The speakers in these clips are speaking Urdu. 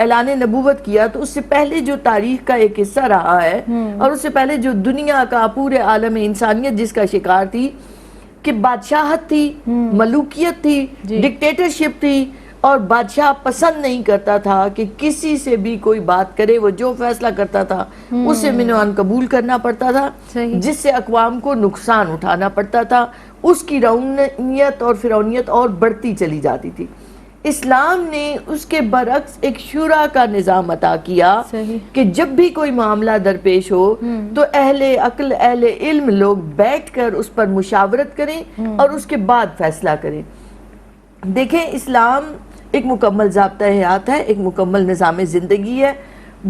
اعلان نبوت کیا تو اس سے پہلے جو تاریخ کا ایک حصہ رہا ہے اور اس سے پہلے جو دنیا کا پورے عالم انسانیت جس کا شکار تھی کہ بادشاہت تھی، ملوکیت تھی، ڈکٹیٹرشپ تھی، اور بادشاہ پسند نہیں کرتا تھا کہ کسی سے بھی کوئی بات کرے، وہ جو فیصلہ کرتا تھا اسے منوان قبول کرنا پڑتا تھا، جس سے اقوام کو نقصان اٹھانا پڑتا تھا، اس کی رعونیت اور فرعونیت اور بڑھتی چلی جاتی تھی۔ اسلام نے اس کے برعکس ایک شورا کا نظام عطا کیا کہ جب بھی کوئی معاملہ درپیش ہو تو اہل عقل اہل علم لوگ بیٹھ کر اس پر مشاورت کریں اور اس کے بعد فیصلہ کریں۔ دیکھیں اسلام ایک مکمل ضابطہ حیات ہے، ایک مکمل نظام زندگی ہے،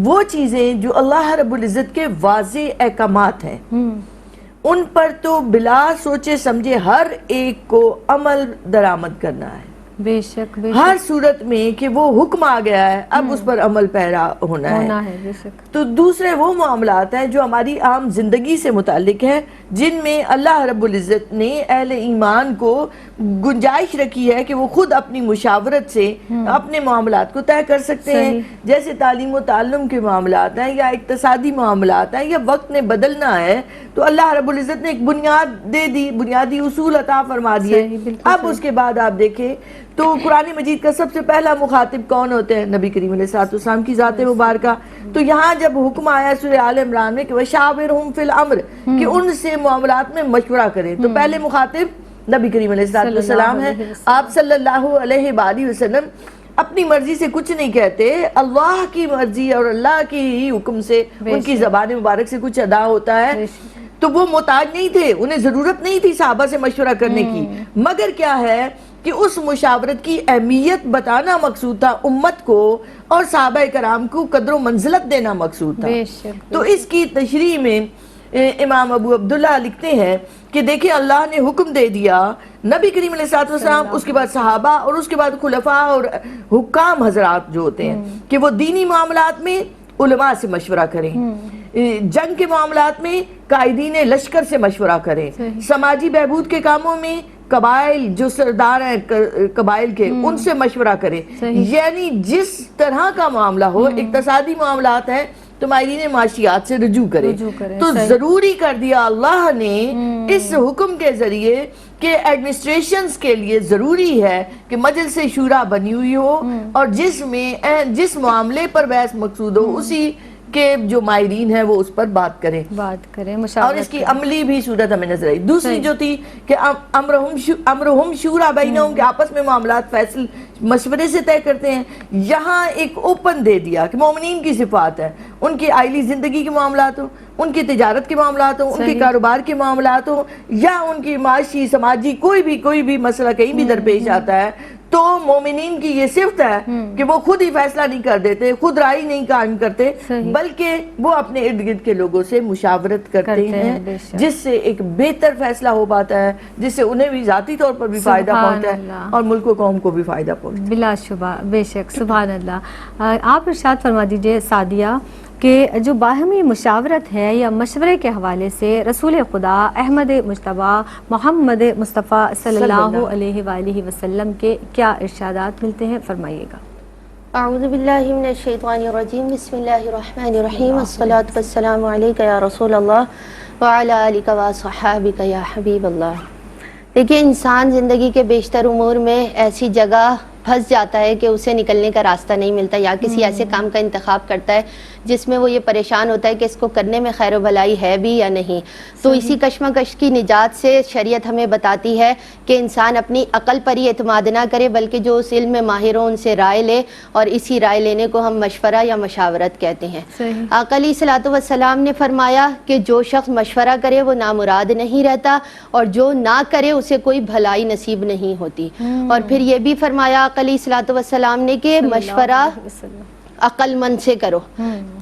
وہ چیزیں جو اللہ رب العزت کے واضح احکامات ہیں ان پر تو بلا سوچے سمجھے ہر ایک کو عمل درآمد کرنا ہے، بے شک ہر صورت میں کہ وہ حکم آ گیا ہے اب اس پر عمل پیرا ہونا ہے۔ بے شک۔ تو دوسرے وہ معاملات ہیں جو ہماری عام زندگی سے متعلق ہیں، جن میں اللہ رب العزت نے اہل ایمان کو گنجائش رکھی ہے کہ وہ خود اپنی مشاورت سے اپنے معاملات کو طے کر سکتے ہیں، جیسے تعلیم و تعلم کے معاملات ہیں یا اقتصادی معاملات ہیں یا وقت نے بدلنا ہے تو اللہ رب العزت نے ایک بنیاد دے دی، بنیادی اصول عطا فرما دیے۔ اب اس کے بعد آپ دیکھیں تو قرآن مجید کا سب سے پہلا مخاطب کون ہوتے ہیں؟ نبی کریم علیہ السلام کی ذات مبارکہ۔ تو یہاں جب حکم آیا سورہ آل عمران میں کہ وَشَاوِرْهُمْ فِي الْأَمْرِ کہ ان سے معاملات میں مشورہ کریں، تو پہلے مخاطب نبی کریم علیہ السلام ہے۔ آپ صلی اللہ علیہ وآلہ وسلم اپنی مرضی سے کچھ نہیں کہتے، اللہ کی مرضی اور اللہ کی ہی حکم سے ان کی زبان مبارک سے کچھ ادا ہوتا ہے۔ تو وہ محتاج نہیں تھے، انہیں ضرورت نہیں تھی صحابہ سے مشورہ کرنے کی، مگر کیا ہے کہ اس مشاورت کی اہمیت بتانا مقصود تھا امت کو، اور صحابہ کرام کو قدر و منزلت دینا مقصود تھا۔ تو اس کی تشریح میں امام ابو عبداللہ لکھتے ہیں کہ دیکھیں اللہ نے حکم دے دیا، نبی کریم علیہ السلام، اس کے بعد صحابہ اور اس کے بعد خلفاء اور حکام حضرات جو ہوتے ہیں کہ وہ دینی معاملات میں علماء سے مشورہ کریں، جنگ کے معاملات میں قائدین لشکر سے مشورہ کریں، سماجی بہبود کے کاموں میں قبائل جو سردار ہیں قبائل کے ان سے مشورہ کریں، یعنی جس طرح کا معاملہ ہو، اقتصادی معاملات ہیں تو ماہرین معاشیات سے رجوع کریں۔ تو ضروری کر دیا اللہ نے اس حکم کے ذریعے کہ ایڈمنسٹریشنز کے لیے ضروری ہے کہ مجلس شورا بنی ہوئی ہو، اور جس معاملے پر بحث مقصود ہو اسی کہ جو ماہرین ہیں وہ اس پر بات کریں، اور اس کی عملی بھی صورت ہمیں نظر آئی۔ دوسری جو تھی کہ امرہم شورا بینہم کہ آپس میں معاملات فیصل مشورے سے طے کرتے ہیں۔ یہاں ایک اوپن دے دیا کہ مومنین کی صفات ہے، ان کی عائلی زندگی کے معاملات ہوں، ان کی تجارت کے معاملات ہوں، ان کے کاروبار کے معاملات ہوں، یا ان کی معاشی سماجی کوئی بھی مسئلہ کہیں بھی درپیش آتا ہے، تو مومنین کی یہ صفت ہے کہ وہ خود ہی فیصلہ نہیں کر دیتے، خود رائے نہیں قائم کرتے، بلکہ وہ اپنے ارد گرد کے لوگوں سے مشاورت کرتے ہیں، جس سے ایک بہتر فیصلہ ہو پاتا ہے، جس سے انہیں بھی ذاتی طور پر بھی فائدہ پہنچتا ہے اور ملک و قوم کو بھی فائدہ پہنچتا ہے۔ بلا شبہ، بے شک، سبحان اللہ۔ آپ ارشاد فرما دیجئے سعدیہ کہ جو باہمی مشاورت ہے یا مشورے کے حوالے سے رسول خدا احمد مجتبیٰ محمد مصطفیٰ صلی اللہ علیہ وآلہ وسلم کے کیا ارشادات ملتے ہیں؟ فرمائیے گا۔ اعوذ باللہ من الشیطان الرجیم، بسم اللہ الرحمن الرحیم، الصلاۃ والسلام علیک یا رسول اللہ وعلی آلک وصحابک یا حبیب اللہ۔ دیکھیں انسان زندگی کے بیشتر امور میں ایسی جگہ پھنس جاتا ہے کہ اسے نکلنے کا راستہ نہیں ملتا، یا کسی ایسے کام کا انتخاب کرتا ہے جس میں وہ یہ پریشان ہوتا ہے کہ اس کو کرنے میں خیر و بھلائی ہے بھی یا نہیں۔ تو اسی کشمکش کی نجات سے شریعت ہمیں بتاتی ہے کہ انسان اپنی عقل پر ہی اعتماد نہ کرے، بلکہ جو اس علم میں ماہر ہوں ان سے رائے لے، اور اسی رائے لینے کو ہم مشورہ یا مشاورت کہتے ہیں۔ آقا علیہ الصلوۃ والسلام نے فرمایا کہ جو شخص مشورہ کرے وہ نامراد نہیں رہتا، اور جو نہ کرے اسے کوئی بھلائی نصیب نہیں ہوتی۔ اور پھر یہ بھی فرمایا آقا علیہ الصلوۃ والسلام نے کہ مشورہ عقل مند سے کرو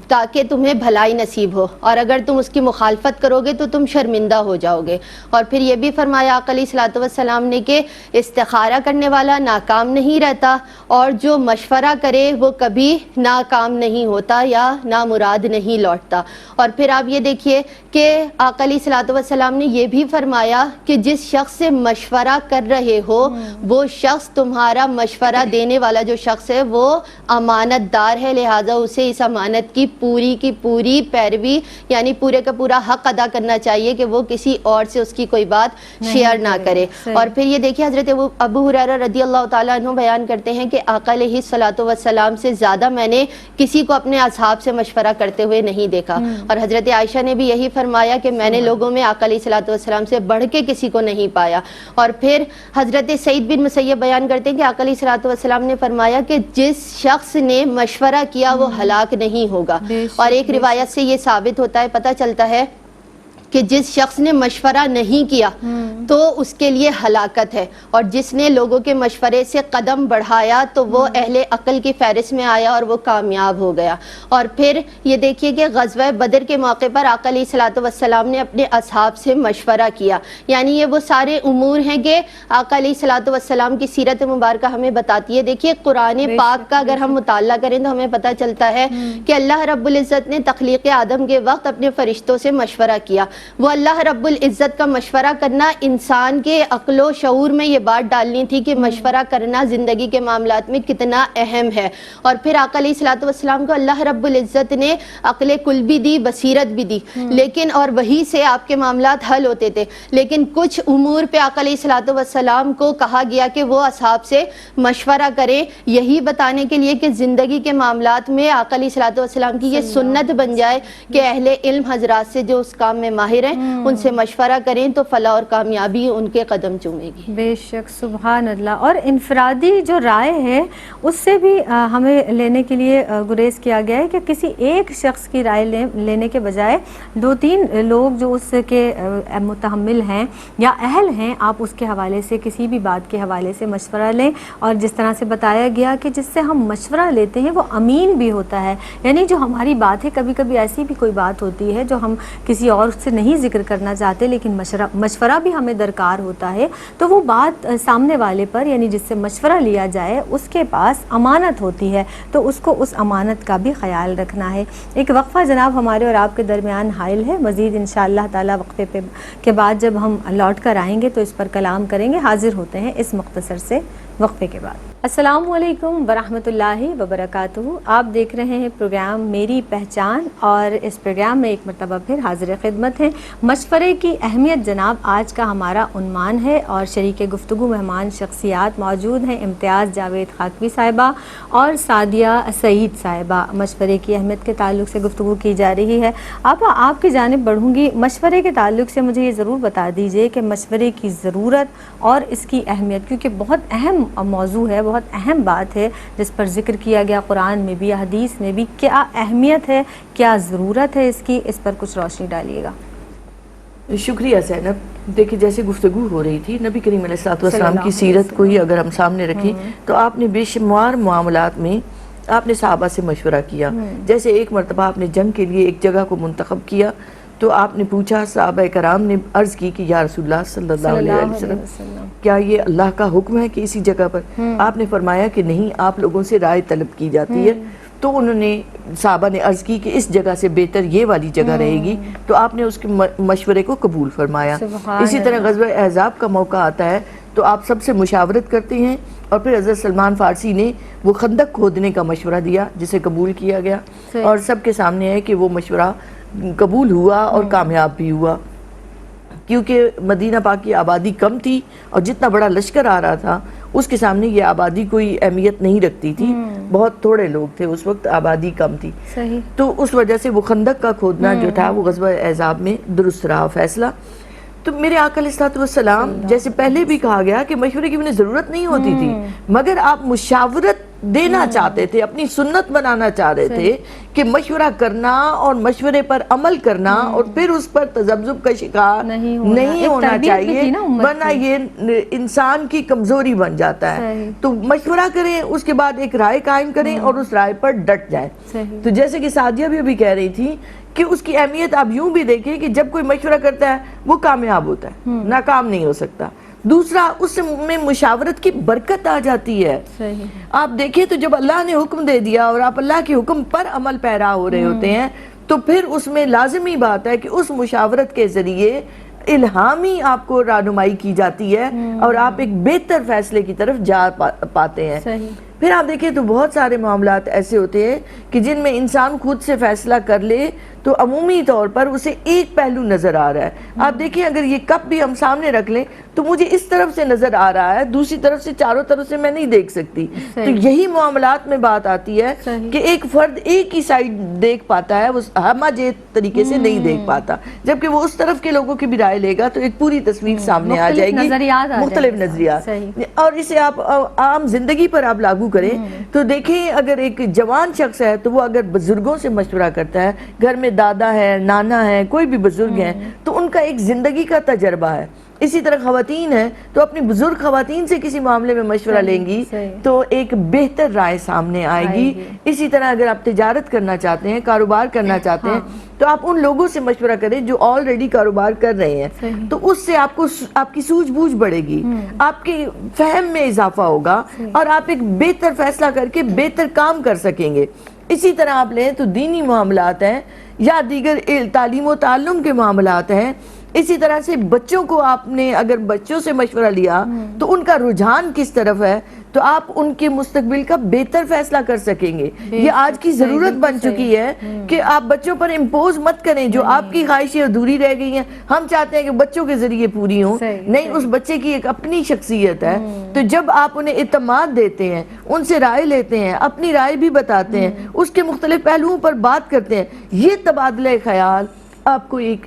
تاکہ تمہیں بھلائی نصیب ہو، اور اگر تم اس کی مخالفت کرو گے تو تم شرمندہ ہو جاؤ گے۔ اور پھر یہ بھی فرمایا آقا علیہ الصلوۃ والسلام نے کہ استخارہ کرنے والا ناکام نہیں رہتا، اور جو مشورہ کرے وہ کبھی ناکام نہیں ہوتا یا نامراد نہیں لوٹتا۔ اور پھر آپ یہ دیکھیے کہ آقا علیہ الصلوۃ والسلام نے یہ بھی فرمایا کہ جس شخص سے مشورہ کر رہے ہو وہ شخص، تمہارا مشورہ دینے والا جو شخص ہے وہ امانت دار ہے، ہے, لہٰذا اسے اس امانت کی پوری پیروی یعنی پورے کا پورا حق ادا کرنا چاہیے کہ وہ کسی اور سے اس کی کوئی بات شیئر نہ کرے. اور پھر یہ دیکھیے حضرت ابو ہریرہ رضی اللہ تعالیٰ عنہ بیان کرتے ہیں کہ آقا علیہ الصلوۃ والسلام سے زیادہ میں نے کسی کو اپنے اصحاب سے مشورہ کرتے ہوئے نہیں دیکھا. اور حضرت عائشہ نے بھی یہی فرمایا کہ میں نے لوگوں میں آقا علیہ الصلوۃ والسلام سے بڑھ کے کسی کو نہیں پایا. اور پھر حضرت سعید بن مسیب بیان کرتے ہیں کہ آقا علیہ الصلوۃ والسلام نے فرمایا کہ جس شخص نے مشورہ کیا وہ ہلاک نہیں ہوگا. اور ایک روایت سے یہ ثابت ہوتا ہے, پتہ چلتا ہے کہ جس شخص نے مشورہ نہیں کیا تو اس کے لیے ہلاکت ہے, اور جس نے لوگوں کے مشورے سے قدم بڑھایا تو وہ اہل عقل کی فہرست میں آیا اور وہ کامیاب ہو گیا. اور پھر یہ دیکھیے کہ غزوہ بدر کے موقع پر آقا علیہ الصلوۃ والسلام نے اپنے اصحاب سے مشورہ کیا. یعنی یہ وہ سارے امور ہیں کہ آقا علیہ الصلوۃ والسلام کی سیرت مبارکہ ہمیں بتاتی ہے. دیکھیے قرآن پاک کا اگر ہم مطالعہ کریں تو ہمیں پتہ چلتا ہے کہ اللہ رب العزت نے تخلیق آدم کے وقت اپنے فرشتوں سے مشورہ کیا. وہ اللہ رب العزت کا مشورہ کرنا انسان کے عقل و شعور میں یہ بات ڈالنی تھی کہ مشورہ کرنا زندگی کے معاملات میں کتنا اہم ہے. اور پھر آقا علیہ الصلوۃ والسلام کو اللہ رب العزت نے عقل کل بھی دی, بصیرت بھی دی, لیکن اور وہی سے آپ کے معاملات حل ہوتے تھے. لیکن کچھ امور پہ آقا علیہ الصلوۃ والسلام کو کہا گیا کہ وہ اصحاب سے مشورہ کریں, یہی بتانے کے لیے کہ زندگی کے معاملات میں آقا علیہ الصلوۃ والسلام کی یہ سنت بن جائے کہ اہل علم حضرات سے جو اس کام میں ماہر ہیں ان سے مشورہ کریں تو فلاح اور کامیابی ان کے قدم چومے گی. بے شک, سبحان اللہ. اور انفرادی جو رائے ہے اس سے بھی ہمیں لینے کے لیے گریز کیا گیا ہے کہ کسی ایک شخص کی رائے لینے کے بجائے 2-3 لوگ جو اس کے متحمل ہیں یا اہل ہیں, آپ اس کے حوالے سے کسی بھی بات کے حوالے سے مشورہ لیں. اور جس طرح سے بتایا گیا کہ جس سے ہم مشورہ لیتے ہیں وہ امین بھی ہوتا ہے, یعنی جو ہماری بات ہے, کبھی کبھی ایسی بھی کوئی بات ہوتی ہے جو ہم کسی اور سے نہیں ذکر کرنا چاہتے لیکن مشورہ بھی ہمیں درکار ہوتا ہے, تو وہ بات سامنے والے پر یعنی جس سے مشورہ لیا جائے اس کے پاس امانت ہوتی ہے, تو اس کو اس امانت کا بھی خیال رکھنا ہے. ایک وقفہ جناب ہمارے اور آپ کے درمیان حائل ہے, مزید انشاءاللہ تعالی وقفے کے بعد جب ہم لوٹ کر آئیں گے تو اس پر کلام کریں گے. حاضر ہوتے ہیں اس مختصر سے وقفے کے بعد. السلام علیکم ورحمۃ اللہ وبرکاتہ. آپ دیکھ رہے ہیں پروگرام میری پہچان, اور اس پروگرام میں ایک مرتبہ پھر حاضر خدمت ہیں. مشورے کی اہمیت جناب آج کا ہمارا عنوان ہے, اور شریک گفتگو مہمان شخصیات موجود ہیں امتیاز جاوید خاکوی صاحبہ اور سعدیہ سعید صاحبہ. مشورے کی اہمیت کے تعلق سے گفتگو کی جا رہی ہے. آپ کی جانب بڑھوں گی. مشورے کے تعلق سے مجھے یہ ضرور بتا دیجئے کہ مشورے کی ضرورت اور اس کی اہمیت, کیونکہ بہت اہم موضوع ہے, بہت اہم بات ہے جس پر ذکر کیا گیا قرآن میں بھی یا حدیث میں بھی. کیا اہمیت ہے, کیا ضرورت ہے اس کی, اس پر کچھ روشنی ڈالیے گا. شکریہ زینب. دیکھیں جیسے گفتگو ہو رہی تھی نبی کریم علیہ الصلوۃ والسلام کی سیرت کو ہی اگر ہم سامنے رکھیں تو آپ نے بے شمار معاملات میں آپ نے صحابہ سے مشورہ کیا. جیسے ایک مرتبہ آپ نے جنگ کے لیے ایک جگہ کو منتخب کیا تو آپ نے پوچھا, صحابہ کرام نے عرض کی کہ یا رسول اللہ صلی اللہ علیہ وسلم کیا یہ اللہ کا حکم ہے کہ اسی جگہ پر؟ آپ نے فرمایا کہ نہیں, آپ لوگوں سے رائے طلب کی جاتی ہے. تو انہوں نے صحابہ نے عرض کی کہ اس جگہ سے بہتر یہ والی جگہ رہے گی, تو آپ نے اس کے مشورے کو قبول فرمایا. اسی طرح غزوہ احزاب کا موقع آتا ہے تو آپ سب سے مشاورت کرتے ہیں, اور پھر حضرت سلمان فارسی نے وہ خندق کھودنے کا مشورہ دیا جسے قبول کیا گیا, اور سب کے سامنے ہے کہ وہ مشورہ قبول ہوا اور کامیاب بھی ہوا, کیونکہ مدینہ پاک کی آبادی کم تھی اور جتنا بڑا لشکر آ رہا تھا اس کے سامنے یہ آبادی کوئی اہمیت نہیں رکھتی تھی. بہت تھوڑے لوگ تھے اس وقت, آبادی کم تھی. تو اس وجہ سے وہ خندق کا کھودنا جو تھا وہ غزوہ احزاب میں درست رہا فیصلہ. تو میرے آقا علیہ الصلوۃ والسلام جیسے پہلے بھی کہا گیا کہ مشورے کی انہیں ضرورت نہیں ہوتی تھی, مگر آپ مشاورت دینا چاہتے تھے, اپنی سنت بنانا چاہ رہے تھے کہ مشورہ کرنا اور مشورے پر عمل کرنا اور پھر اس پر تذبذب کا شکار نہیں ہونا چاہیے, ورنہ یہ انسان کی کمزوری بن جاتا ہے. تو مشورہ کریں, اس کے بعد ایک رائے قائم کریں اور اس رائے پر ڈٹ جائیں. تو جیسے کہ سعدیہ بھی ابھی کہہ رہی تھی کہ اس کی اہمیت آپ یوں بھی دیکھیں کہ جب کوئی مشورہ کرتا ہے وہ کامیاب ہوتا ہے, ناکام نہیں ہو سکتا. دوسرا, اس میں مشاورت کی برکت آ جاتی ہے. آپ دیکھیں تو جب اللہ نے حکم دے دیا اور آپ اللہ کے حکم پر عمل پیرا ہو رہے ہوتے ہیں تو پھر اس میں لازمی بات ہے کہ اس مشاورت کے ذریعے الہامی آپ کو رہنمائی کی جاتی ہے اور آپ ایک بہتر فیصلے کی طرف جا پاتے ہیں. پھر آپ دیکھیں تو بہت سارے معاملات ایسے ہوتے ہیں کہ جن میں انسان خود سے فیصلہ کر لے تو عمومی طور پر اسے ایک پہلو نظر آ رہا ہے. آپ دیکھیں اگر یہ کپ بھی ہم سامنے رکھ لیں تو مجھے اس طرف سے نظر آ رہا ہے, دوسری طرف سے چاروں طرف سے میں نہیں دیکھ سکتی. تو یہی معاملات میں بات آتی ہے کہ ایک فرد ایک ہی سائیڈ دیکھ پاتا ہے, وہ ہمہ طریقے سے نہیں دیکھ پاتا, جبکہ وہ اس طرف کے لوگوں کی بھی رائے لے گا تو ایک پوری تصویر سامنے آ جائے گی, مختلف نظریات. اور اسے آپ عام زندگی پر آپ لاگو کریں تو دیکھیں اگر ایک جوان شخص ہے تو وہ اگر بزرگوں سے مشورہ کرتا ہے, گھر میں دادا ہے, نانا ہے, کوئی بھی بزرگ ہیں, تو ان کا ایک زندگی کا تجربہ ہے. اسی طرح خواتین ہیں تو اپنی بزرگ خواتین سے کسی معاملے میں مشورہ لیں گی تو ایک بہتر رائے سامنے آئے گی. اسی طرح اگر آپ تجارت کرنا چاہتے ہیں, کاروبار کرنا چاہتے ہیں, تو آپ ان لوگوں سے مشورہ کریں جو آلریڈی کاروبار کر رہے ہیں, تو اس سے آپ کی سوجھ بوجھ بڑھے گی, آپ کے فہم میں اضافہ ہوگا اور آپ ایک بہتر فیصلہ کر کے بہتر کام کر سکیں گے. اسی طرح آپ لیں تو دینی معاملات ہیں یا دیگر تعلیم و تعلم کے معاملات ہیں. اسی طرح سے بچوں کو آپ نے اگر بچوں سے مشورہ لیا تو ان کا رجحان کس طرف ہے تو آپ ان کے مستقبل کا بہتر فیصلہ کر سکیں گے. یہ آج کی ضرورت بن چکی ہے کہ آپ بچوں پر امپوز مت کریں جو آپ کی خواہشیں ادھوری رہ گئی ہیں. ہم چاہتے ہیں کہ بچوں کے ذریعے پوری ہوں, نہیں, اس بچے کی ایک اپنی شخصیت ہے. تو جب آپ انہیں اعتماد دیتے ہیں, ان سے رائے لیتے ہیں, اپنی رائے بھی بتاتے ہیں, اس کے مختلف پہلوؤں پر بات کرتے ہیں, یہ تبادلہ خیال آپ کو ایک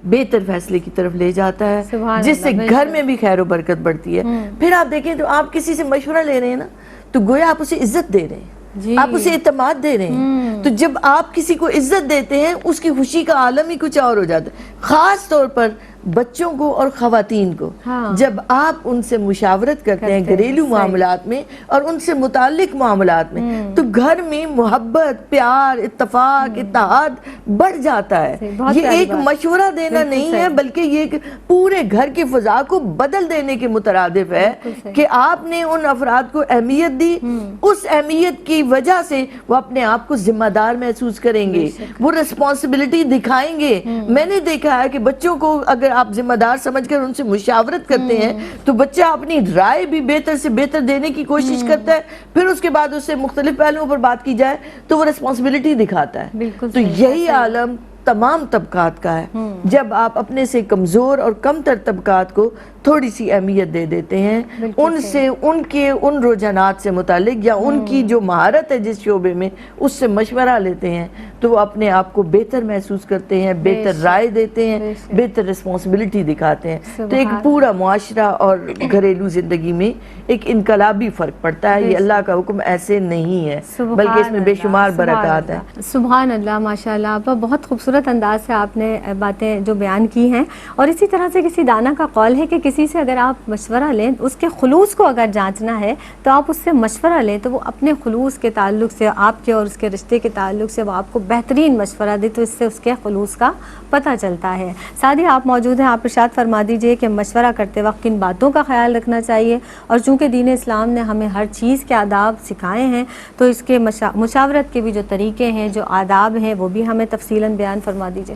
بہتر فیصلے کی طرف لے جاتا ہے, جس سے گھر میں بھی خیر و برکت بڑھتی ہے. پھر آپ دیکھیں تو آپ کسی سے مشورہ لے رہے ہیں نا تو گویا آپ اسے عزت دے رہے ہیں, آپ اسے اعتماد دے رہے ہیں. تو جب آپ کسی کو عزت دیتے ہیں اس کی خوشی کا عالم ہی کچھ اور ہو جاتا ہے. خاص طور پر بچوں کو اور خواتین کو جب آپ ان سے مشاورت کرتے ہیں گھریلو معاملات میں اور ان سے متعلق معاملات میں, تو گھر میں محبت, پیار, اتفاق, اتحاد بڑھ جاتا ہے. یہ ایک مشورہ دینا نہیں ہے بلکہ یہ ایک پورے گھر کی فضا کو بدل دینے کے مترادف ہے کہ آپ نے ان افراد کو اہمیت دی, اس اہمیت کی وجہ سے وہ اپنے آپ کو ذمہ دار محسوس کریں گے, وہ رسپانسبلٹی دکھائیں گے. میں نے دیکھا ہے کہ بچوں کو اگر آپ ذمہ دار سمجھ کر ان سے مشاورت کرتے ہیں تو بچہ اپنی رائے بھی بہتر سے بہتر دینے کی کوشش کرتا ہے, پھر اس کے بعد اس سے مختلف پہلوؤں پر بات کی جائے تو وہ رسپانسبلٹی دکھاتا ہے. تو یہی عالم تمام طبقات کا ہے. جب آپ اپنے سے کمزور اور کم تر طبقات کو تھوڑی سی اہمیت دے دیتے ہیں, ان سے ان رجحانات سے متعلق یا ان کی جو مہارت ہے جس شعبے میں, اس سے مشورہ لیتے ہیں, تو وہ اپنے آپ کو بہتر محسوس کرتے ہیں, بہتر رائے دیتے ہیں, بہتر رسپانسبلٹی دکھاتے ہیں. تو ایک پورا معاشرہ اور گھریلو زندگی میں ایک انقلابی فرق پڑتا ہے. یہ اللہ کا حکم ایسے نہیں ہے بلکہ اس میں بے شمار برکات ہیں. سبحان اللہ, ماشاءاللہ ابا, بہت خوبصورت انداز سے آپ نے باتیں جو بیان کی ہیں. اور اسی طرح سے کسی دانا کا قول ہے کہ کسی سے اگر آپ مشورہ لیں, اس کے خلوص کو اگر جانچنا ہے تو آپ اس سے مشورہ لیں تو وہ اپنے خلوص کے تعلق سے, آپ کے اور اس کے رشتے کے تعلق سے وہ آپ کو بہترین مشورہ دے, تو اس سے اس کے خلوص کا پتہ چلتا ہے. سعدی آپ موجود ہیں, آپ ارشاد فرما دیجئے کہ مشورہ کرتے وقت کن باتوں کا خیال رکھنا چاہیے, اور چونکہ دین اسلام نے ہمیں ہر چیز کے آداب سکھائے ہیں تو اس کے مشاورت کے بھی جو طریقے ہیں, جو آداب ہیں, وہ بھی ہمیں تفصیلاً بیان فرما دیجئے.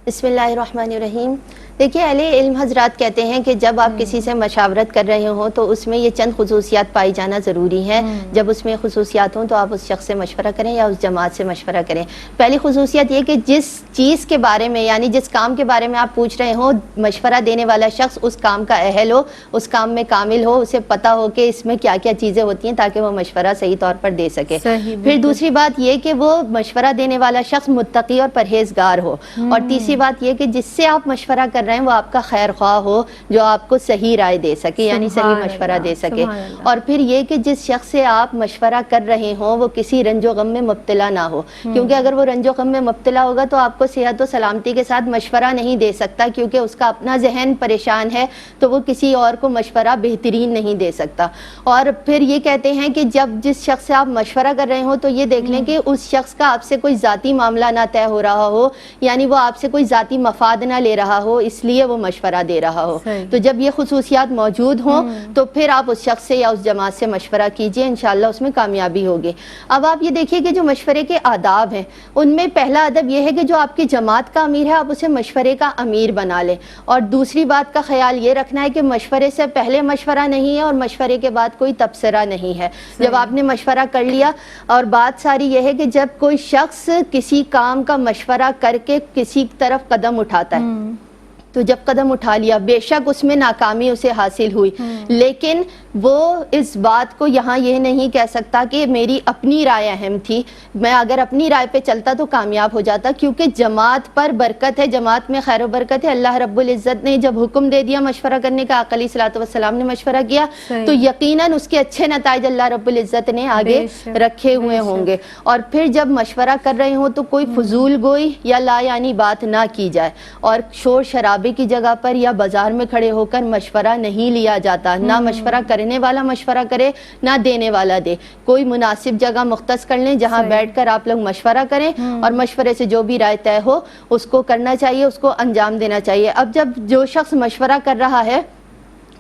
بسم اللہ الرحمن الرحیم. دیکھیے اہل علم حضرات کہتے ہیں کہ جب آپ کسی سے مشاورت کر رہے ہوں تو اس میں یہ چند خصوصیات پائی جانا ضروری ہے. جب اس میں خصوصیات ہوں تو آپ اس شخص سے مشورہ کریں یا اس جماعت سے مشورہ کریں. پہلی خصوصیت یہ کہ جس چیز کے بارے میں, یعنی جس کام کے بارے میں آپ پوچھ رہے ہوں, مشورہ دینے والا شخص اس کام کا اہل ہو, اس کام میں کامل ہو, اسے پتہ ہو کہ اس میں کیا کیا چیزیں ہوتی ہیں تاکہ وہ مشورہ صحیح طور پر دے سکے. پھر دوسری بات یہ کہ وہ مشورہ دینے والا شخص متقی اور پرہیزگار ہو. اور تیسری بات یہ کہ جس سے آپ مشورہ کر رہے ہیں وہ آپ کا خیر خواہ ہو, جو آپ کو صحیح رائے دے سکے, یعنی صحیح مشورہ دے سکے. اور پھر یہ کہ جس شخص سے آپ مشورہ کر رہے ہوں وہ کسی رنج و غم میں مبتلا نہ ہو, کیونکہ اگر وہ رنج و غم میں مبتلا ہوگا تو آپ کو صحت و سلامتی کے ساتھ مشورہ نہیں دے سکتا, کیونکہ اس کا اپنا ذہن پریشان ہے تو وہ کسی اور کو مشورہ بہترین نہیں دے سکتا. اور پھر یہ کہتے ہیں کہ جب جس شخص سے آپ مشورہ کر رہے ہوں تو یہ دیکھ لیں کہ اس شخص کا آپ سے کوئی ذاتی معاملہ نہ طے ہو رہا ہو, یعنی وہ آپ سے کوئی ذاتی مفاد نہ لے رہا ہو, اس اس لیے وہ مشورہ دے رہا ہو. تو جب یہ خصوصیات موجود ہوں تو پھر آپ اس شخص سے یا اس جماعت سے مشورہ کیجئے، انشاءاللہ اس میں کامیابی ہوگی. اب آپ یہ دیکھیے کہ جو مشورے کے آداب ہیں ان میں پہلا ادب یہ ہے کہ جو آپ کی جماعت کا امیر ہے آپ اسے مشورے کا امیر بنا لیں. اور دوسری بات کا خیال یہ رکھنا ہے کہ مشورے سے پہلے مشورہ نہیں ہے اور مشورے کے بعد کوئی تبصرہ نہیں ہے. جب آپ نے مشورہ کر لیا، اور بات ساری یہ ہے کہ جب کوئی شخص کسی کام کا مشورہ کر کے کسی طرف قدم اٹھاتا ہے تو جب قدم اٹھا لیا بے شک اس میں ناکامی اسے حاصل ہوئی، لیکن وہ اس بات کو یہاں یہ نہیں کہہ سکتا کہ میری اپنی رائے اہم تھی، میں اگر اپنی رائے پہ چلتا تو کامیاب ہو جاتا، کیونکہ جماعت پر برکت ہے، جماعت میں خیر و برکت ہے. اللہ رب العزت نے جب حکم دے دیا مشورہ کرنے کا، آقا علیہ الصلوۃ والسلام نے مشورہ کیا تو یقیناً اس کے اچھے نتائج اللہ رب العزت نے آگے رکھے ہوئے ہوں گے. اور پھر جب مشورہ کر رہے ہوں تو کوئی فضول گوئی یا لا یعنی بات نہ کی جائے، اور شور شرابے کی جگہ پر یا بازار میں کھڑے ہو کر مشورہ نہیں لیا جاتا. نہ مشورہ کرنے والا مشورہ کرے نہ دینے والا دے. کوئی مناسب جگہ مختص کر لیں جہاں بیٹھ کر آپ لوگ مشورہ کریں، اور مشورے سے جو بھی رائے طے ہو اس کو کرنا چاہیے، اس کو انجام دینا چاہیے. اب جب جو شخص مشورہ کر رہا ہے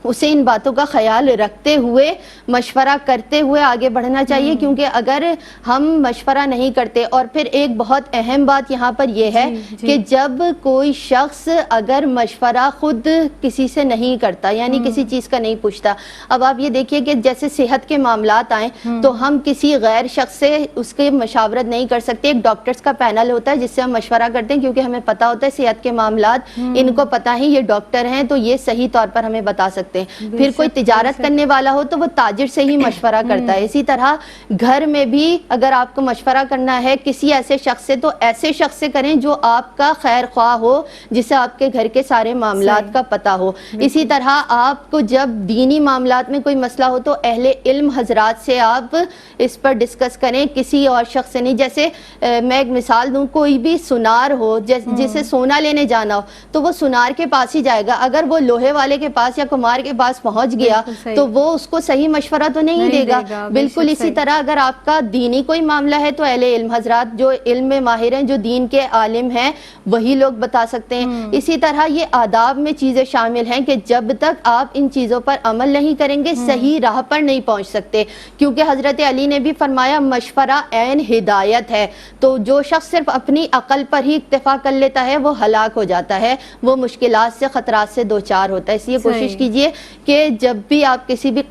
اسے ان باتوں کا خیال رکھتے ہوئے مشورہ کرتے ہوئے آگے بڑھنا چاہیے، کیونکہ اگر ہم مشورہ نہیں کرتے، اور پھر ایک بہت اہم بات یہاں پر یہ ہے کہ جب کوئی شخص اگر مشورہ خود کسی سے نہیں کرتا، یعنی کسی چیز کا نہیں پوچھتا. اب آپ یہ دیکھیے کہ جیسے صحت کے معاملات آئیں تو ہم کسی غیر شخص سے اس کے مشاورت نہیں کر سکتے. ایک ڈاکٹرز کا پینل ہوتا ہے جس سے ہم مشورہ کرتے ہیں، کیونکہ ہمیں پتہ ہوتا ہے صحت کے معاملات ان کو پتہ ہے، یہ ڈاکٹر ہیں تو یہ صحیح طور پر ہمیں بتا سکتے. پھر کوئی تجارت کرنے والا ہو تو وہ تاجر سے ہی مشورہ کرتا ہے. اسی طرح گھر میں بھی اگر آپ کو مشورہ کرنا ہے کسی ایسے شخص سے تو ایسے شخص سے کریں جو آپ کا خیر خواہ ہو، جسے آپ کے گھر کے سارے معاملات کا پتہ ہو. اسی طرح آپ کو جب دینی معاملات میں کوئی مسئلہ ہو تو اہل علم حضرات سے آپ اس پر ڈسکس کریں، کسی اور شخص سے نہیں. جیسے میں ایک مثال دوں، کوئی بھی سنار ہو جسے سونا لینے جانا ہو تو وہ سنار کے پاس ہی جائے گا. اگر وہ لوہے والے کے پاس یا کمار کے پاس پہنچ گیا تو وہ اس کو صحیح مشورہ تو نہیں دے گا. بالکل اسی طرح اگر آپ کا دینی کوئی معاملہ ہے تو اہل علم حضرات جو علم میں ماہر ہیں، جو دین کے عالم ہیں، وہی لوگ بتا سکتے ہیں. اسی طرح یہ آداب میں چیزیں شامل ہیں کہ جب تک آپ ان چیزوں پر عمل نہیں کریں گے صحیح راہ پر نہیں پہنچ سکتے، کیونکہ حضرت علی نے بھی فرمایا مشورہ عین ہدایت ہے. تو جو شخص صرف اپنی عقل پر ہی اکتفا کر لیتا ہے وہ ہلاک ہو جاتا ہے، وہ مشکلات سے خطرات سے دوچار ہوتا ہے. اس لیے کوشش کیجئے کہ جب بھی آپ کسی بھی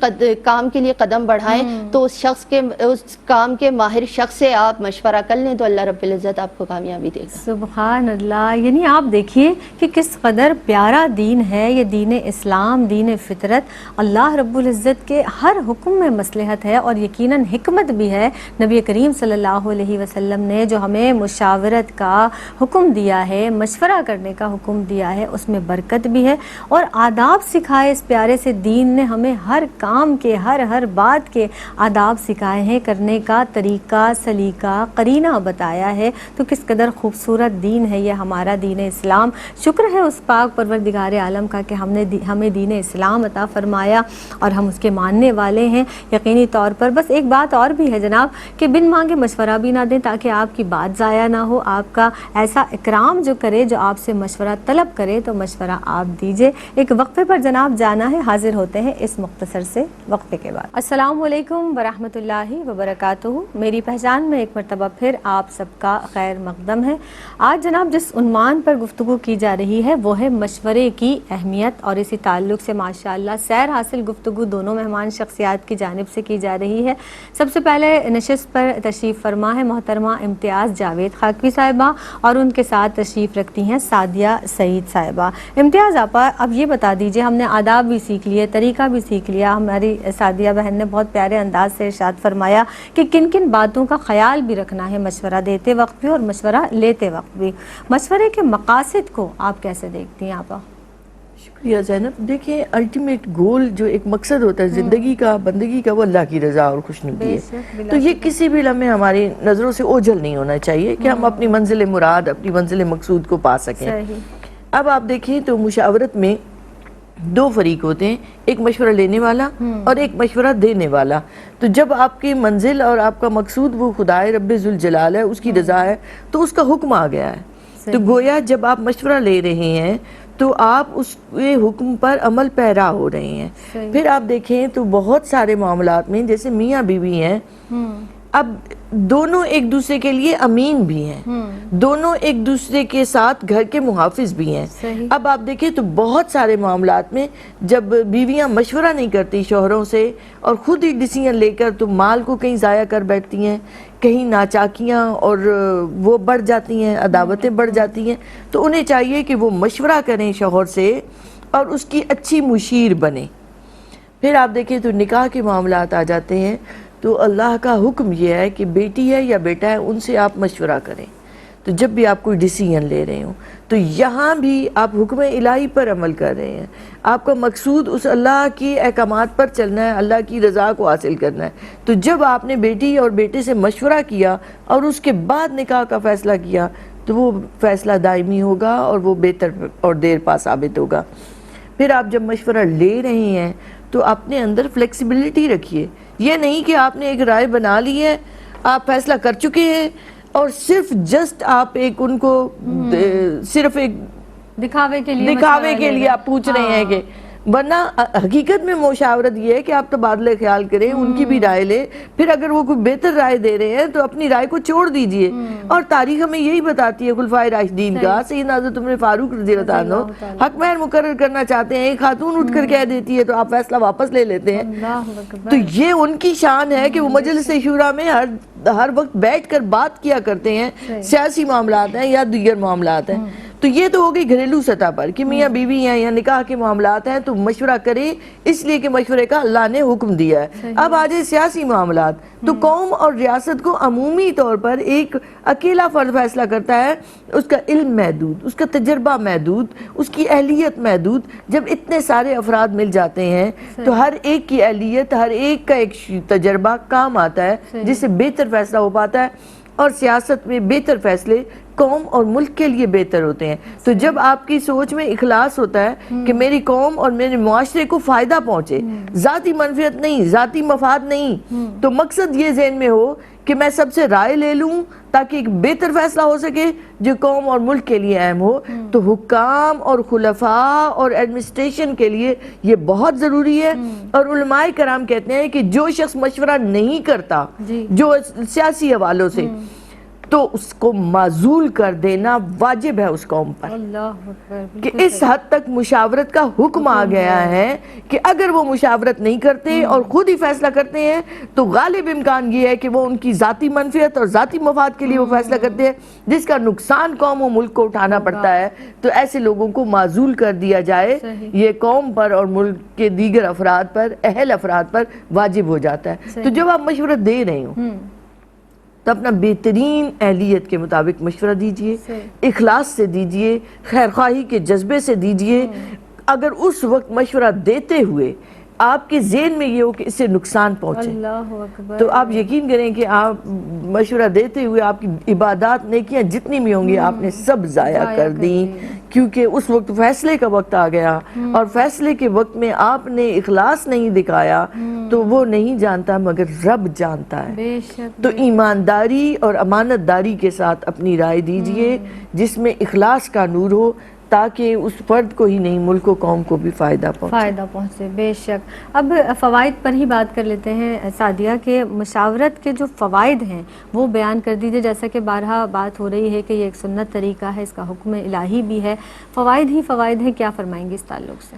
کام کے لیے قدم بڑھائیں تو اس کام کے ماہر شخص سے آپ مشورہ کر لیں تو اللہ رب العزت آپ کو کامیابی دے گا. سبحان اللہ. یعنی آپ دیکھیے کہ کس قدر پیارا دین ہے یہ دین اسلام، دین فطرت. اللہ رب العزت کے ہر حکم میں مصلحت ہے اور یقیناً حکمت بھی ہے. نبی کریم صلی اللہ علیہ وسلم نے جو ہمیں مشاورت کا حکم دیا ہے، مشورہ کرنے کا حکم دیا ہے، اس میں برکت بھی ہے اور آداب سکھائے. اس پیارے سے دین نے ہمیں ہر کام کے ہر بات کے آداب سکھائے ہیں، کرنے کا طریقہ سلیقہ قرینہ بتایا ہے. تو کس قدر خوبصورت دین ہے یہ ہمارا دین اسلام. شکر ہے اس پاک پروردگار عالم کا کہ ہمیں دین اسلام عطا فرمایا اور ہم اس کے ماننے والے ہیں یقینی طور پر. بس ایک بات اور بھی ہے جناب کہ بن مانگے مشورہ بھی نہ دیں تاکہ آپ کی بات ضائع نہ ہو. آپ کا ایسا اکرام جو کرے، جو آپ سے مشورہ طلب کرے تو مشورہ آپ دیجئے. ایک وقفے پر جناب جانا ہے، حاضر ہوتے ہیں اس مختصر سے وقفے کے بعد. السلام علیکم ورحمۃ اللہ وبرکاتہ. میری پہچان میں ایک مرتبہ پھر آپ سب کا خیر مقدم ہے. آج جناب جس عنوان پر گفتگو کی جا رہی ہے وہ ہے مشورے کی اہمیت، اور اسی تعلق سے ماشاءاللہ سیر حاصل گفتگو دونوں مہمان شخصیات کی جانب سے کی جا رہی ہے. سب سے پہلے نشست پر تشریف فرما ہے محترمہ امتیاز جاوید خاکوی صاحبہ اور ان کے ساتھ تشریف رکھتی ہیں سعدیہ سعید صاحبہ. امتیاز آپا، اب یہ بتا دیجئے، ہم نے آداب بھی سیکھ لیے، طریقہ بھی سیکھ لیا، ہماری سعدیہ بہن نے بہت پیارے انداز سے ارشاد فرمایا کہ کن کن باتوں کا خیال بھی رکھنا ہے مشورہ دیتے وقت بھی اور مشورہ لیتے وقت بھی. مشورے کے مقاصد کو آپ کیسے دیکھتی ہیں آپا؟ شکریہ زینب. دیکھیں الٹیمیٹ گول جو ایک مقصد ہوتا ہے زندگی کا، بندگی کا، وہ اللہ کی رضا اور خوشنودی ہے. تو یہ کسی بھی لمحے ہماری نظروں سے اوجھل نہیں ہونا چاہیے کہ ہم اپنی منزل مراد، اپنی منزل مقصود کو پا سکیں. اب آپ دیکھیں تو مشاورت میں دو فریق ہوتے ہیں، ایک مشورہ لینے والا اور ایک مشورہ دینے والا. تو جب آپ کی منزل اور آپ کا مقصود وہ خدائے رب ذوالجلال ہے، اس کی رضا ہے، تو اس کا حکم آ گیا ہے. تو گویا جب آپ مشورہ لے رہے ہیں تو آپ اس کے حکم پر عمل پیرا ہو رہے ہیں. پھر آپ دیکھیں تو بہت سارے معاملات میں جیسے میاں بیوی ہیں، اب دونوں ایک دوسرے کے لیے امین بھی ہیں، دونوں ایک دوسرے کے ساتھ گھر کے محافظ بھی ہیں. اب آپ دیکھیں تو بہت سارے معاملات میں جب بیویاں مشورہ نہیں کرتی شوہروں سے اور خود ہی ڈیسیژن لے کر تو مال کو کہیں ضائع کر بیٹھتی ہیں، کہیں ناچاکیاں اور وہ بڑھ جاتی ہیں، عداوتیں بڑھ جاتی ہیں. تو انہیں چاہیے کہ وہ مشورہ کریں شوہر سے اور اس کی اچھی مشیر بنیں. پھر آپ دیکھیں تو نکاح کے معاملات آ جاتے ہیں تو اللہ کا حکم یہ ہے کہ بیٹی ہے یا بیٹا ہے ان سے آپ مشورہ کریں. تو جب بھی آپ کوئی ڈیسیژن لے رہے ہوں تو یہاں بھی آپ حکم الہی پر عمل کر رہے ہیں. آپ کا مقصود اس اللہ کی احکامات پر چلنا ہے، اللہ کی رضا کو حاصل کرنا ہے. تو جب آپ نے بیٹی اور بیٹے سے مشورہ کیا اور اس کے بعد نکاح کا فیصلہ کیا تو وہ فیصلہ دائمی ہوگا اور وہ بہتر اور دیر پا ثابت ہوگا. پھر آپ جب مشورہ لے رہے ہیں تو اپنے اندر فلیکسیبلٹی رکھیے. یہ نہیں کہ آپ نے ایک رائے بنا لی ہے، آپ فیصلہ کر چکے ہیں اور صرف جسٹ آپ ایک ان کو صرف ایک دکھاوے کے لیے آپ پوچھ رہے ہیں کہ ورنہ حقیقت میں مشاورت یہ ہے کہ آپ تبادلہ خیال کریں، ان کی بھی رائے لیں. پھر اگر وہ کوئی بہتر رائے دے رہے ہیں تو اپنی رائے کو چھوڑ دیجئے. اور تاریخ ہمیں یہی بتاتی ہے خلفائے راشدین کا، سیدنا حضرت عمر فاروق رضی اللہ عنہ حق مہر مقرر کرنا چاہتے ہیں، ایک خاتون اٹھ کر کہہ دیتی ہے تو آپ فیصلہ واپس لے لیتے ہیں. تو یہ ان کی شان ہے کہ وہ مجلس شورا میں ہر وقت بیٹھ کر بات کیا کرتے ہیں، سیاسی معاملات ہیں یا دیگر معاملات ہیں. تو یہ تو ہو گئی گھریلو سطح پر کہ میاں بیوی ہیں یا نکاح کے معاملات ہیں تو مشورہ کریں، اس لیے کہ مشورے کا اللہ نے حکم دیا ہے. اب آ جائے سیاسی معاملات تو قوم اور ریاست کو عمومی طور پر ایک اکیلا فرد فیصلہ کرتا ہے. اس کا علم محدود، اس کا تجربہ محدود، اس کی اہلیت محدود. جب اتنے سارے افراد مل جاتے ہیں تو ہر ایک کی اہلیت، ہر ایک کا ایک تجربہ کام آتا ہے جس سے بہتر فیصلہ ہو پاتا ہے. اور سیاست میں بہتر فیصلے قوم اور ملک کے لیے بہتر ہوتے ہیں. تو جب آپ کی سوچ میں اخلاص ہوتا ہے کہ میری قوم اور میرے معاشرے کو فائدہ پہنچے، ذاتی منفعت نہیں، ذاتی مفاد نہیں، تو مقصد یہ ذہن میں ہو کہ میں سب سے رائے لے لوں تاکہ ایک بہتر فیصلہ ہو سکے جو قوم اور ملک کے لیے اہم ہو. تو حکام اور خلفاء اور ایڈمنسٹریشن کے لیے یہ بہت ضروری ہے. اور علماء کرام کہتے ہیں کہ جو شخص مشورہ نہیں کرتا جو سیاسی حوالوں سے، تو اس کو معزول کر دینا واجب ہے اس قوم پر. کہ اس حد تک مشاورت کا حکم آ گیا ہے کہ اگر وہ مشاورت نہیں کرتے اور خود ہی فیصلہ کرتے ہیں تو غالب امکان یہ ہے کہ وہ ان کی ذاتی منفعت اور ذاتی مفاد کے لیے وہ فیصلہ کرتے ہیں جس کا نقصان قوم و ملک کو اٹھانا پڑتا ہے. تو ایسے لوگوں کو معزول کر دیا جائے، یہ قوم پر اور ملک کے دیگر افراد پر، اہل افراد پر واجب ہو جاتا ہے. تو جب آپ مشورت دے رہے ہوں تو اپنا بہترین اہلیت کے مطابق مشورہ دیجئے، اخلاص سے دیجئے، خیرخواہی کے جذبے سے دیجئے. اگر اس وقت مشورہ دیتے ہوئے آپ کے ذہن میں یہ ہو کہ اس سے نقصان پہنچے تو آپ یقین کریں کہ آپ مشورہ دیتے ہوئے آپ کی عبادات نیکیاں جتنی بھی ہوں گی آپ نے سب ضائع کر دیں. کیونکہ اس وقت فیصلے کا وقت آ گیا اور فیصلے کے وقت میں آپ نے اخلاص نہیں دکھایا تو وہ نہیں جانتا مگر رب جانتا ہے. تو ایمانداری اور امانت داری کے ساتھ اپنی رائے دیجئے جس میں اخلاص کا نور ہو تاکہ اس فرد کو ہی نہیں ملک و قوم کو بھی فائدہ پہنچے. بے شک. اب فوائد پر ہی بات کر لیتے ہیں سعدیہ کہ مشاورت کے جو فوائد ہیں وہ بیان کر دیجئے. جیسا کہ بارہا بات ہو رہی ہے کہ یہ ایک سنت طریقہ ہے، اس کا حکم الہی بھی ہے، فوائد ہی فوائد ہیں. کیا فرمائیں گے اس تعلق سے؟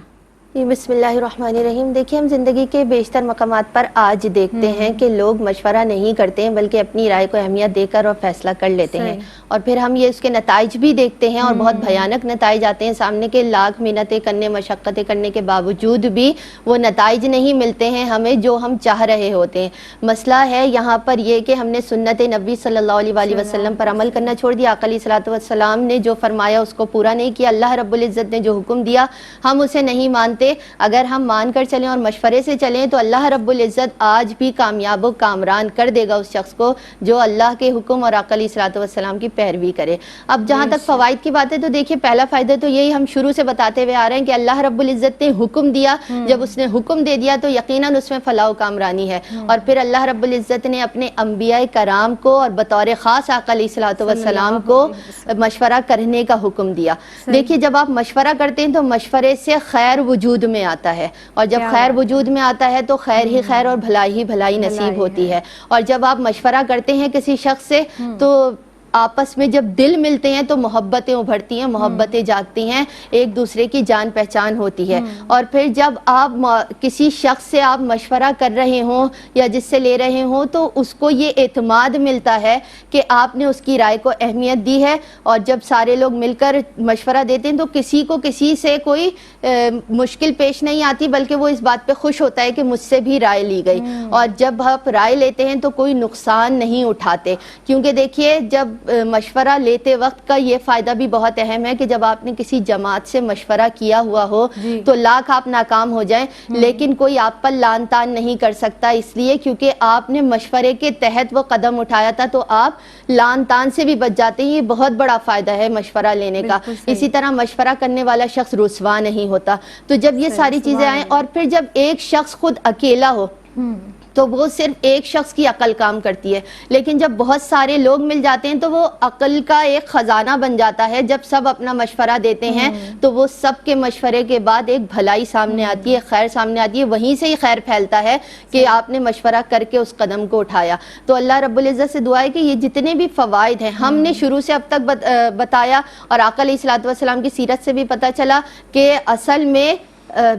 بسم اللہ الرحمن الرحیم. دیکھیے ہم زندگی کے بیشتر مقامات پر آج دیکھتے ہیں کہ لوگ مشورہ نہیں کرتے ہیں بلکہ اپنی رائے کو اہمیت دے کر اور فیصلہ کر لیتے ہیں. اور پھر ہم یہ اس کے نتائج بھی دیکھتے ہیں اور بہت بھیانک نتائج آتے ہیں سامنے کے. لاکھ محنتیں کرنے، مشقتیں کرنے کے باوجود بھی وہ نتائج نہیں ملتے ہیں ہمیں جو ہم چاہ رہے ہوتے ہیں. مسئلہ ہے یہاں پر یہ کہ ہم نے سنت نبی صلی اللہ علیہ وسلم پر عمل کرنا چھوڑ دیا. آقا علیہ الصلوۃ والسلام نے جو فرمایا اس کو پورا نہیں کیا. اللہ رب العزت نے جو حکم دیا ہم اسے نہیں مانتے باتیں اگر ہم مان کر چلیں اور مشورے سے چلیں تو اللہ رب العزت آج بھی کامیاب و کامران کر دے گا اس شخص کو جو اللہ کے حکم اور آقا علیہ الصلوۃ والسلام کی پیروی کرے۔ اب جہاں تک فوائد کی بات ہے تو دیکھیے پہلا فائدہ تو یہی ہم شروع سے بتاتے ہوئے آ رہے ہیں کہ اللہ رب العزت نے حکم دیا، جب اس نے حکم دے دیا تو یقیناً اس میں فلاح و کامرانی ہے، اور پھر اللہ رب العزت نے اپنے انبیاء کرام کو اور بطور خاص آقا علیہ الصلوۃ والسلام کو مشورہ کرنے کا حکم دیا۔ دیکھیے جب آپ مشورہ کرتے ہیں تو مشورے سے خیر وجود میں آتا ہے، اور جب خیر وجود میں آتا ہے تو خیر ہی خیر اور بھلائی ہی بھلائی نصیب ہوتی ہے، اور جب آپ مشورہ کرتے ہیں کسی شخص سے تو آپس میں جب دل ملتے ہیں تو محبتیں ابھرتی ہیں، محبتیں جاگتی ہیں، ایک دوسرے کی جان پہچان ہوتی ہے۔ اور پھر جب آپ کسی شخص سے آپ مشورہ کر رہے ہوں یا جس سے لے رہے ہوں تو اس کو یہ اعتماد ملتا ہے کہ آپ نے اس کی رائے کو اہمیت دی ہے، اور جب سارے لوگ مل کر مشورہ دیتے ہیں تو کسی کو کسی سے کوئی مشکل پیش نہیں آتی، بلکہ وہ اس بات پہ خوش ہوتا ہے کہ مجھ سے بھی رائے لی گئی۔ اور جب آپ رائے لیتے ہیں تو کوئی نقصان نہیں اٹھاتے، کیونکہ دیکھیے جب مشورہ لیتے وقت کا یہ فائدہ بھی بہت اہم ہے کہ جب آپ نے کسی جماعت سے مشورہ کیا ہوا ہو تو لاکھ آپ ناکام ہو جائیں لیکن کوئی آپ پر لان تان نہیں کر سکتا، اس لیے کیونکہ آپ نے مشورے کے تحت وہ قدم اٹھایا تھا تو آپ لان تان سے بھی بچ جاتے ہیں۔ یہ بہت بڑا فائدہ ہے مشورہ لینے کا۔ اسی طرح مشورہ کرنے والا شخص رسوا نہیں ہوتا۔ تو جب یہ ساری چیزیں آئیں اور پھر جب ایک شخص خود اکیلا ہو تو وہ صرف ایک شخص کی عقل کام کرتی ہے، لیکن جب بہت سارے لوگ مل جاتے ہیں تو وہ عقل کا ایک خزانہ بن جاتا ہے۔ جب سب اپنا مشورہ دیتے ہیں تو وہ سب کے مشورے کے بعد ایک بھلائی سامنے آتی ہے، خیر سامنے آتی ہے، وہیں سے ہی خیر پھیلتا ہے کہ آپ نے مشورہ کر کے اس قدم کو اٹھایا۔ تو اللہ رب العزت سے دعا ہے کہ یہ جتنے بھی فوائد ہیں ہم نے شروع سے اب تک بتایا، اور آقا علیہ الصلوۃ والسلام کی سیرت سے بھی پتہ چلا کہ اصل میں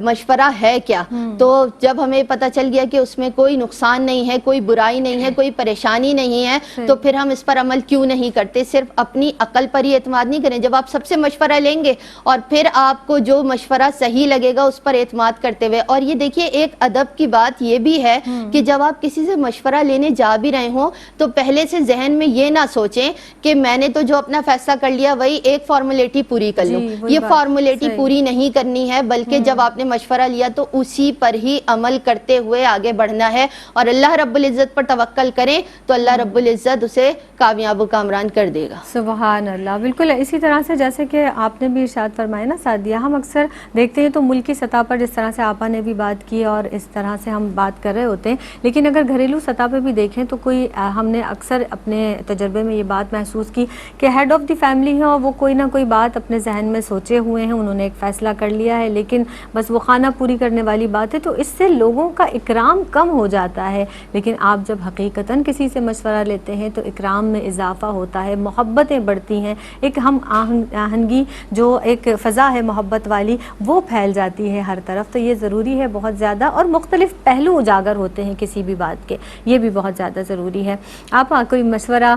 مشورہ ہے کیا۔ تو جب ہمیں پتہ چل گیا کہ اس میں کوئی نقصان نہیں ہے، کوئی برائی نہیں ہے، کوئی پریشانی نہیں ہے، تو پھر ہم اس پر عمل کیوں نہیں کرتے؟ صرف اپنی عقل پر ہی اعتماد نہیں کریں۔ جب آپ سب سے مشورہ لیں گے اور پھر آپ کو جو مشورہ صحیح لگے گا اس پر اعتماد کرتے ہوئے، اور یہ دیکھیے ایک ادب کی بات یہ بھی ہے کہ جب آپ کسی سے مشورہ لینے جا بھی رہے ہوں تو پہلے سے ذہن میں یہ نہ سوچیں کہ میں نے تو جو اپنا فیصلہ کر لیا وہی ایک فارمیلٹی پوری کر لوں۔ یہ فارمیلٹی پوری نہیں کرنی ہے، بلکہ جب آپ نے مشورہ لیا تو اسی پر ہی عمل کرتے ہوئے آگے بڑھنا ہے، اور اللہ رب العزت پر توکل کریں تو اللہ رب العزت اسے کامیاب و کامران کر دے گا۔ سبحان اللہ۔ بالکل اسی طرح سے جیسے کہ آپ نے بھی ارشاد فرمایا نا سعدیہ، ہم اکثر دیکھتے ہیں تو ملکی سطح پر جس طرح سے آپا نے بھی بات کی اور اس طرح سے ہم بات کر رہے ہوتے ہیں، لیکن اگر گھریلو سطح پہ بھی دیکھیں تو کوئی ہم نے اکثر اپنے تجربے میں یہ بات محسوس کی کہ ہیڈ آف دی فیملی ہے اور وہ کوئی نہ کوئی بات اپنے ذہن میں سوچے ہوئے ہیں، انہوں نے ایک فیصلہ کر لیا ہے، لیکن بس وہ خانہ پوری کرنے والی بات ہے، تو اس سے لوگوں کا اکرام کم ہو جاتا ہے۔ لیکن آپ جب حقیقتاً کسی سے مشورہ لیتے ہیں تو اکرام میں اضافہ ہوتا ہے، محبتیں بڑھتی ہیں، ایک ہم آہنگی جو ایک فضا ہے محبت والی وہ پھیل جاتی ہے ہر طرف۔ تو یہ ضروری ہے بہت زیادہ، اور مختلف پہلو اجاگر ہوتے ہیں کسی بھی بات کے، یہ بھی بہت زیادہ ضروری ہے۔ آپ کوئی مشورہ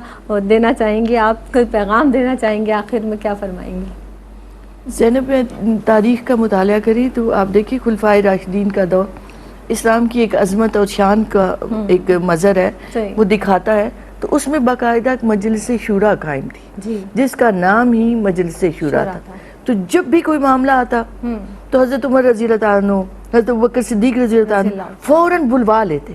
دینا چاہیں گے، آپ کوئی پیغام دینا چاہیں گے، آخر میں کیا فرمائیں گے؟ زینب میں تاریخ کا مطالعہ کریں تو آپ دیکھیں خلفائے راشدین کا دور اسلام کی ایک عظمت اور شان کا ایک مظہر ہے، وہ دکھاتا ہے۔ تو اس میں باقاعدہ ایک مجلس شورا قائم تھی جس کا نام ہی مجلس شورا تھا۔ تو جب بھی کوئی معاملہ آتا تو حضرت عمر رضی اللہ عنہ، حضرت ابوبکر صدیق رضی اللہ عنہ فوراً بلوا لیتے۔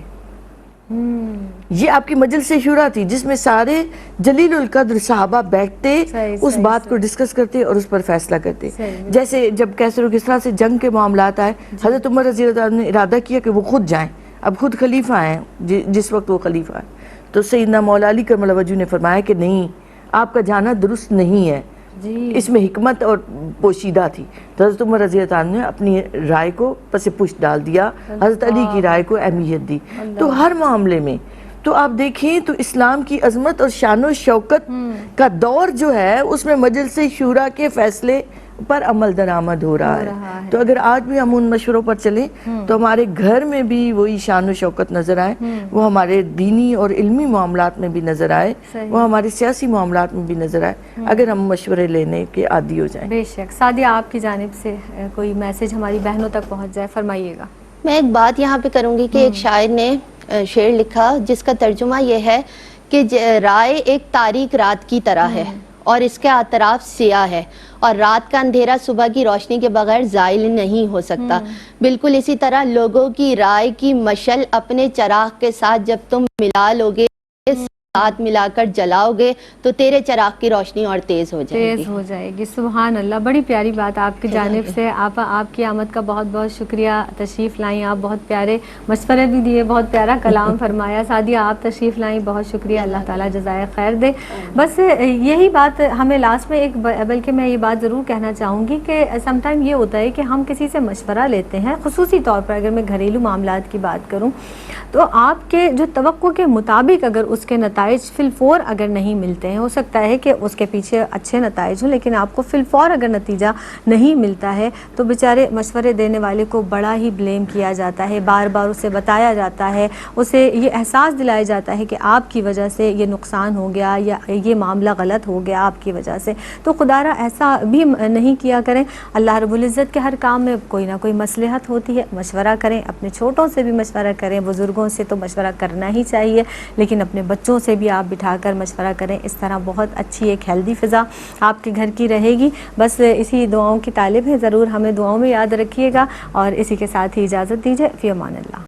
یہ آپ کی مجلس شورا تھی جس میں سارے جلیل القدر صحابہ بیٹھتے، اس بات کو ڈسکس کرتے اور اس پر فیصلہ کرتے۔ جیسے جب کیسر و کسریٰ سے جنگ کے معاملات آئے، حضرت عمر رضی اللہ عنہ نے ارادہ کیا کہ وہ خود جائیں، اب خود خلیفہ ہیں، جس وقت وہ خلیفہ ہیں۔ تو سیدنا مولا علی کرم اللہ وجہہ نے فرمایا کہ نہیں، آپ کا جانا درست نہیں ہے، اس میں حکمت اور پوشیدہ تھی۔ تو حضرت عمر رضی اللہ عنہ نے اپنی رائے کو پس پشت ڈال دیا، حضرت علی کی رائے کو اہمیت دی۔ تو ہر معاملے میں تو آپ دیکھیں تو اسلام کی عظمت اور شان و شوکت کا دور جو ہے اس میں مجلس شورا کے فیصلے پر عمل درآمد ہو رہا ہے۔ تو اگر آج بھی ہم ان مشوروں پر چلیں تو ہمارے گھر میں بھی وہی شان و شوکت نظر آئے، وہ ہمارے دینی اور علمی معاملات میں بھی نظر آئے، وہ ہمارے سیاسی معاملات میں بھی نظر آئے، اگر ہم مشورے لینے کے عادی ہو جائیں۔ بے شک۔ سعدیہ آپ کی جانب سے کوئی میسج ہماری بہنوں تک پہنچ جائے، فرمائیے گا۔ میں ایک بات یہاں پہ کروں گی کہ ایک شاعر نے شعر لکھا جس کا ترجمہ یہ ہے کہ رائے ایک تاریک رات کی طرح ہے اور اس کے اطراف سیاہ ہے، اور رات کا اندھیرا صبح کی روشنی کے بغیر زائل نہیں ہو سکتا۔ بالکل اسی طرح لوگوں کی رائے کی مشعل اپنے چراغ کے ساتھ جب تم ملا لوگے، ساتھ ملا کر جلاؤ گے تو تیرے چراغ کی روشنی اور تیز ہو جائے گی۔ تیز ہو جائے گی۔ سبحان اللہ، بڑی پیاری بات آپ کی جانب سے۔ آپ کی آمد کا بہت بہت شکریہ، تشریف لائیں، آپ بہت پیارے مشورے بھی دیے، بہت پیارا کلام فرمایا۔ سعدیہ آپ تشریف لائیں، بہت شکریہ، اللہ تعالیٰ جزائے خیر دے۔ بس یہی بات ہمیں لاسٹ میں بلکہ میں یہ بات ضرور کہنا چاہوں گی کہ سم ٹائم یہ ہوتا ہے کہ ہم کسی سے مشورہ لیتے ہیں، خصوصی طور پر اگر میں گھریلو معاملات کی بات کروں تو آپ کے جو توقع کے مطابق اگر اس کے نتائج فی الفور اگر نہیں ملتے ہیں، ہو سکتا ہے کہ اس کے پیچھے اچھے نتائج ہوں، لیکن آپ کو فی الفور اگر نتیجہ نہیں ملتا ہے تو بیچارے مشورے دینے والے کو بڑا ہی بلیم کیا جاتا ہے، بار بار اسے بتایا جاتا ہے، اسے یہ احساس دلایا جاتا ہے کہ آپ کی وجہ سے یہ نقصان ہو گیا یا یہ معاملہ غلط ہو گیا آپ کی وجہ سے۔ تو خدا را ایسا بھی نہیں کیا کریں۔ اللہ رب العزت کے ہر کام میں کوئی نہ کوئی مصلحت ہوتی ہے، مشورہ کریں، اپنے چھوٹوں سے بھی مشورہ کریں، بزرگوں سے تو مشورہ کرنا ہی چاہیے، لیکن اپنے بچوں سے بھی آپ بٹھا کر مشورہ کریں۔ اس طرح بہت اچھی ایک ہیلدی فضا آپ کے گھر کی رہے گی۔ بس اسی دعاؤں کی طالب ہیں، ضرور ہمیں دعاؤں میں یاد رکھیے گا، اور اسی کے ساتھ ہی اجازت دیجیے، فی امان اللہ۔